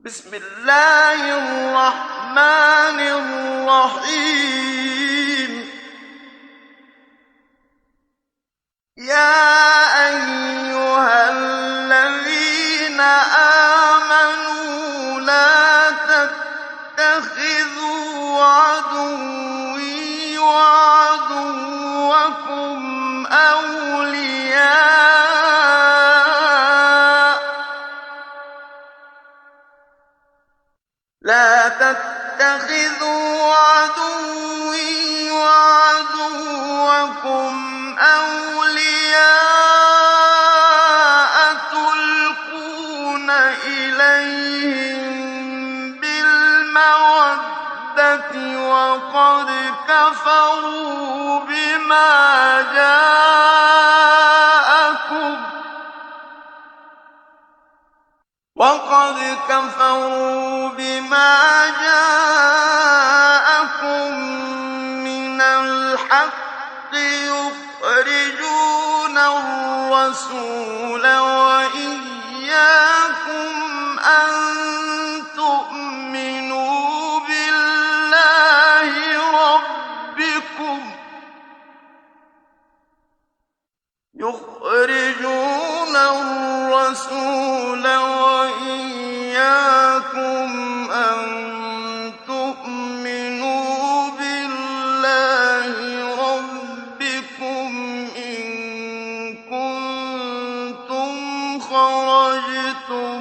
بسم الله الرحمن الرحيم. يا أيها الذين آمنوا لا تتخذوا عدوي وعدوكم أولياء تلقون إليهم بالمودة وقد كفروا بما جاءكم من الحق يخرجون الرسول وإياكم أن تؤمنوا بالله ربكم إن كنتم خرجتم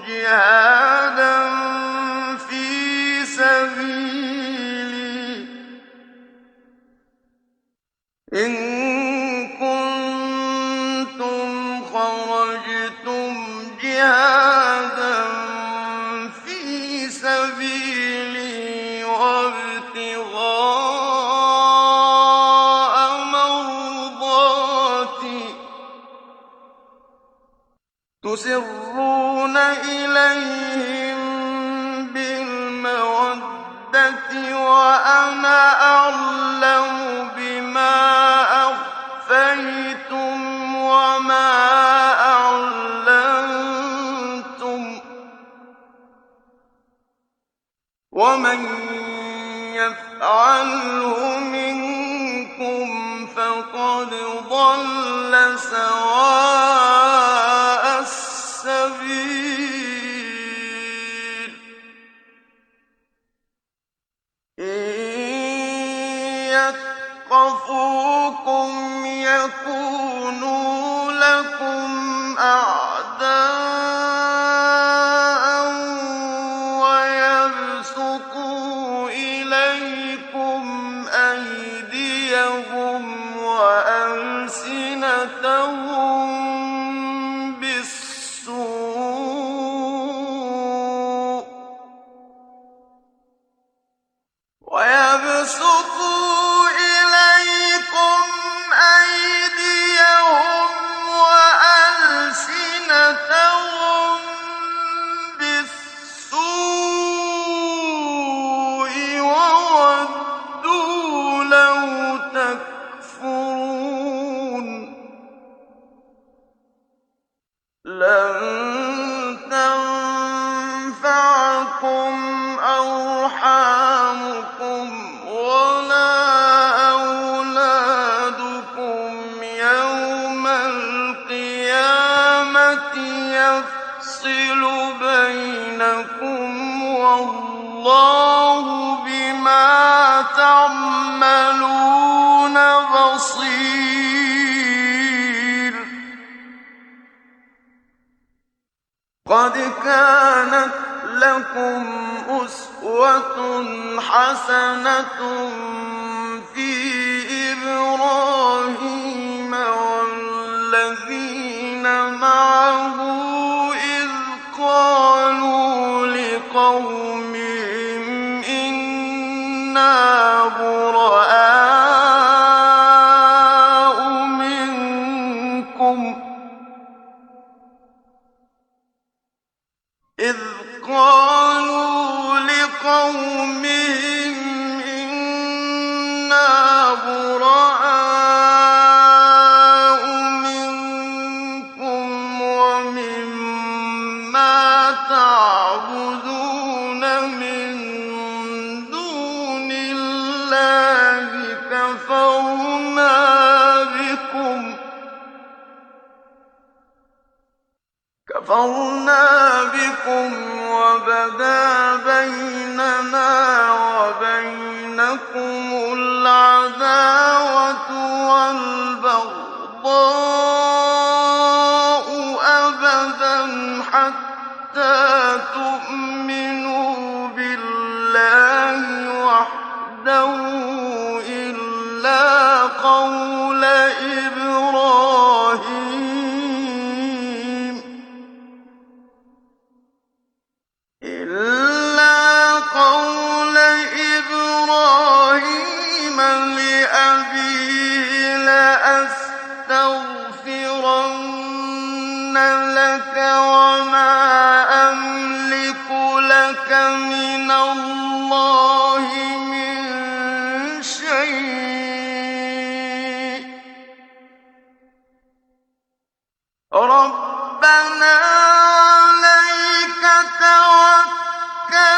جهادا في سبيلي وابتغاء مرضاتي تسرون إليهم بالمودة وأنا أعلم بما أخفيتم وما أعلنتم ومن يفعله منكم فقد ضل سواء السبيل إن يثقفوكم يكونوا لكم أعداء ويبسطوا إليكم أيديهم وألسنتهم بالسوء وودوا لو تكفرون لن تنفعكم أرحامكم ولا أولادكم يوم القيامة يفصل بينكم والله بما تعملون بصير. قد كانت لكم أسوة حسنة في إبراهيم والذين معه إذ قالوا لقومهم إنا براء منكم ومما تعبدون كَفَرْنَا بِكُمْ وَبَدَا بَيْنَنَا وَبَيْنَكُمُ الْعَدَاوَةُ وَالْبَغْضَاءُ أَبَدًا حَتَّىٰ تُؤْمِنُوا بِاللَّهِ وَحْدَهُ إِلَّا قَوْلَ إِبْرَاهِيمَ لِأَبِيهِ لَأَسْتَغْفِرَنَّ لَكَ وَمَا أَمْلِكُ لَكَ مِنَ اللَّهِ مِن شَيْءٍ ۖ رَبَّنَا عَلَيْكَ تَوَكَّلْنَا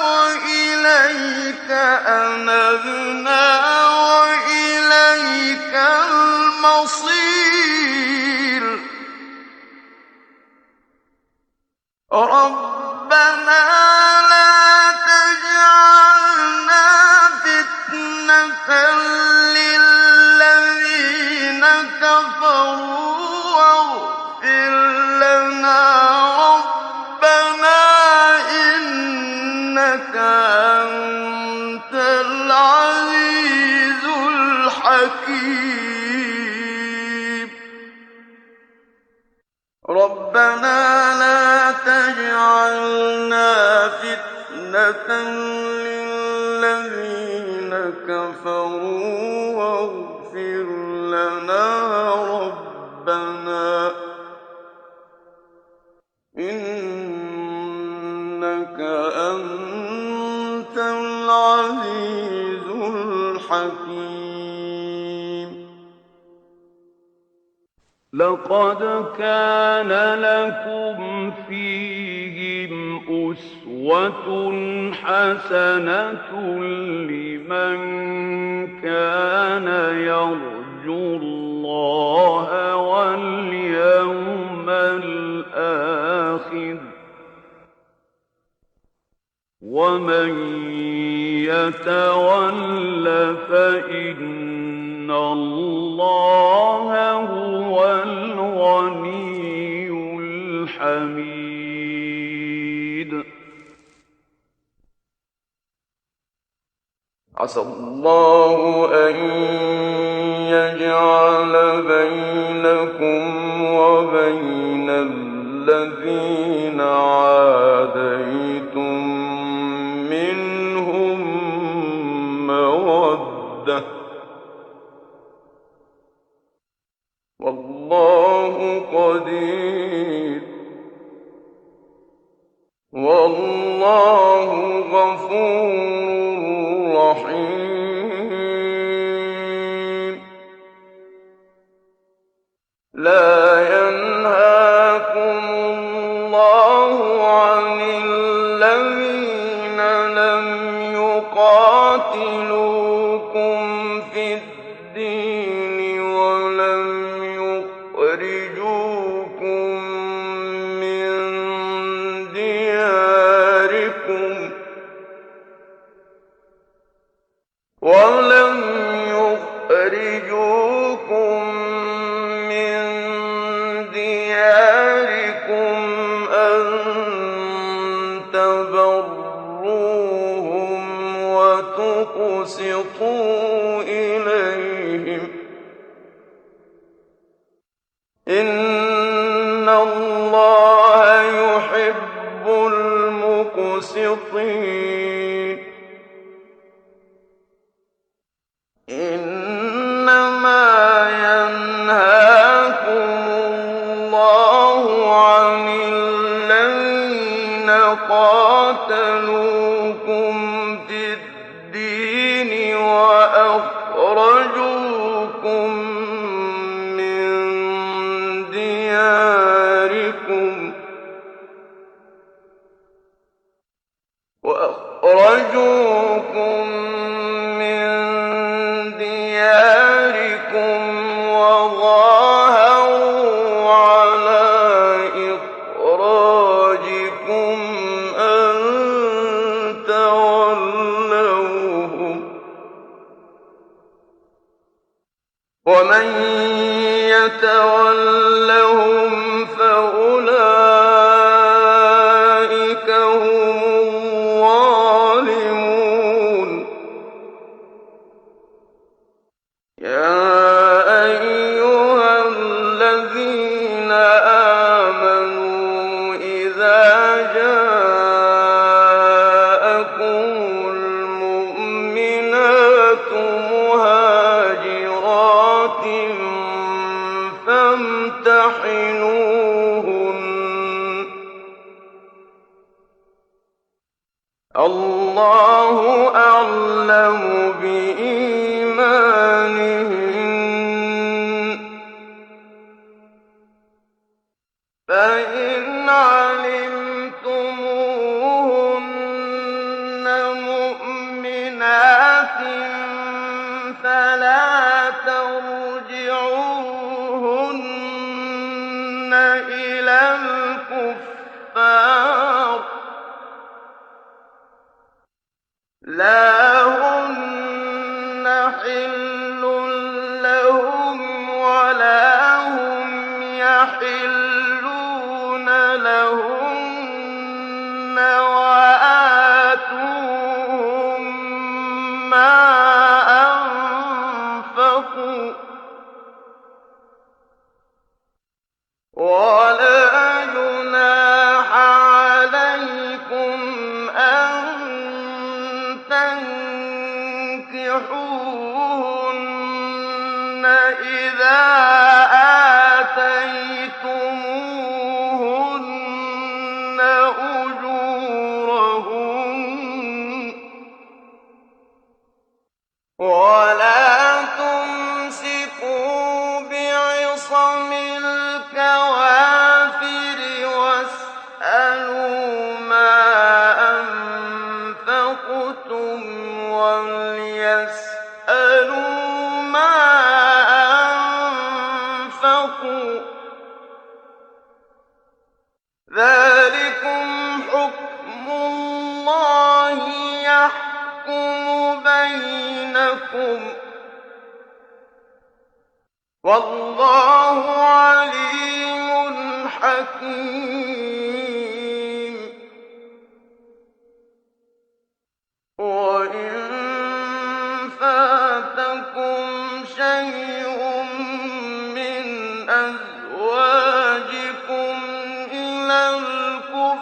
وَإِلَيْكَ أَنَبْنَا وَإِلَيْكَ الْمَصِيرُ رَبَّنَا لَا تَجْعَلْنَا فِتْنَةً لِّلَّذِينَ كَفَرُوا وَاغْفِرْ لَنَا رَبَّنَا إِنَّكَ أَنتَ الْعَزِيزُ الْحَكِيمُ رَبَّنَا لَا تَجْعَلْنَا فِتْنَةً لِّلَّذِينَ كَفَرُوا وَاغْفِرْ لَنَا رَبَّنَا إِنَّكَ أَنتَ الْعَزِيزُ الْحَكِيمُ لَقَدْ كَانَ لَكُمْ فِيهِمْ أُسْوَةٌ حَسَنَةٌ لِّمَن كَانَ يَرْجُو اللَّهَ وَالْيَوْمَ الْآخِرَ ۚ وَمَن يَتَوَلَّ فَإِنَّ اللَّهَ هُوَ الْغَنِيُّ الْحَمِيدُ عَسَى اللَّهُ أَن يَجْعَلَ بَيْنَكُمْ وَبَيْنَ الَّذِينَ عَادَيْتُم مِّنْهُم مَّوَدَّةً ۚ وَاللَّهُ قَدِيرٌ ۚ وَاللَّهُ غَفُورٌ رَّحِيمٌ لَّا يَنْهَاكُمُ اللَّهُ عَنِ الَّذِينَ لَمْ يُقَاتِلُوكُمْ فِي الدِّينِ وَلَمْ يُخْرِجُوكُم مِّن دِيَارِكُمْ أَن تَبَرُّوهُمْ وَتُقْسِطُوا إِلَيْهِمْ ۚ إِنَّ اللَّهَ يُحِبُّ الْمُقْسِطِينَ إِنَّمَا يَنْهَاكُمُ اللَّهُ عَنِ الَّذِينَ قَاتَلُوكُمْ فِي الدِّينِ وَأَخْرَجُوكُم مِّن دِيَارِكُمْ وَظَاهَرُوا عَلَىٰ يتولهم فأولئك هم الظالمون يا أيها الذين آمنوا إذا جاءكم المؤمنات مهاجرات فامتحنوهن الله أعلم بإيمانهن فإن علمتموهن مؤمنات فلا ترجعوهن إلى الكفار لا هن حل لهم ولا هم يحلون لهن وآتوهم ما أنفقوا ولا جناح عليكم أن تنكحوهن إذا آتيتموهن أجورهن ولا تمسكوا بعصم الكوافر واسألوا ما أنفقتم وليسألوا ما أنفقوا ذلكم حكم الله يحكم بينكم والله عليم حكيم وإن فاتكم شيء من أزواجكم إلى الكفار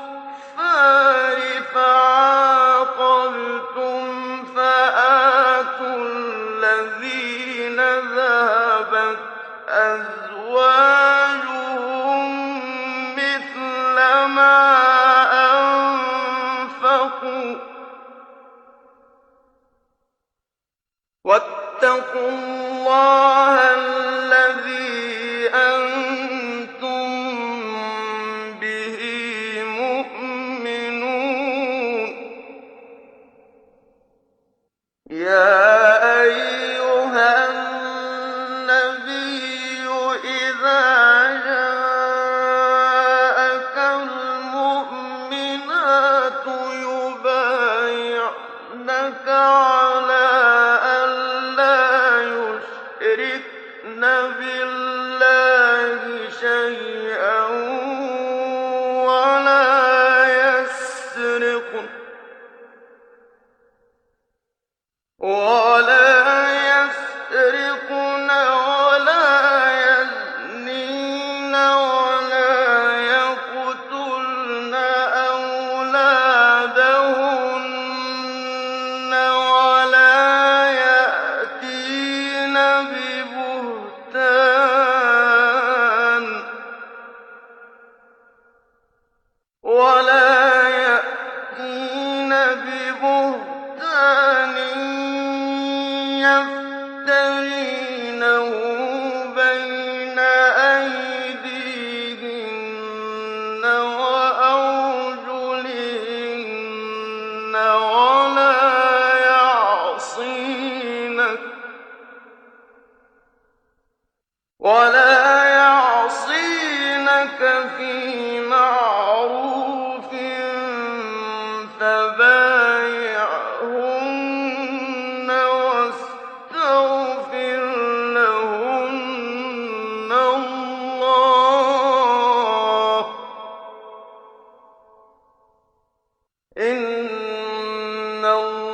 فعاقبتم فآتوا الذين ذهبت أزواجهم مثل ما أنفقوا واتقوا الله الذي أنتم به مؤمنون يا أيها النبي إذا جاءك المؤمنات يبايعنك على أن لا يشركن بالله شيئا ولا يسرقن ولا يزنين ولا يقتلن أولادهن ولا يأتين ببهتان يفترينه بين أيديهن وأرجلهن ولا يعصينك في معروف فبايعهن واستغفر لهن إِنَّ اللَّهَ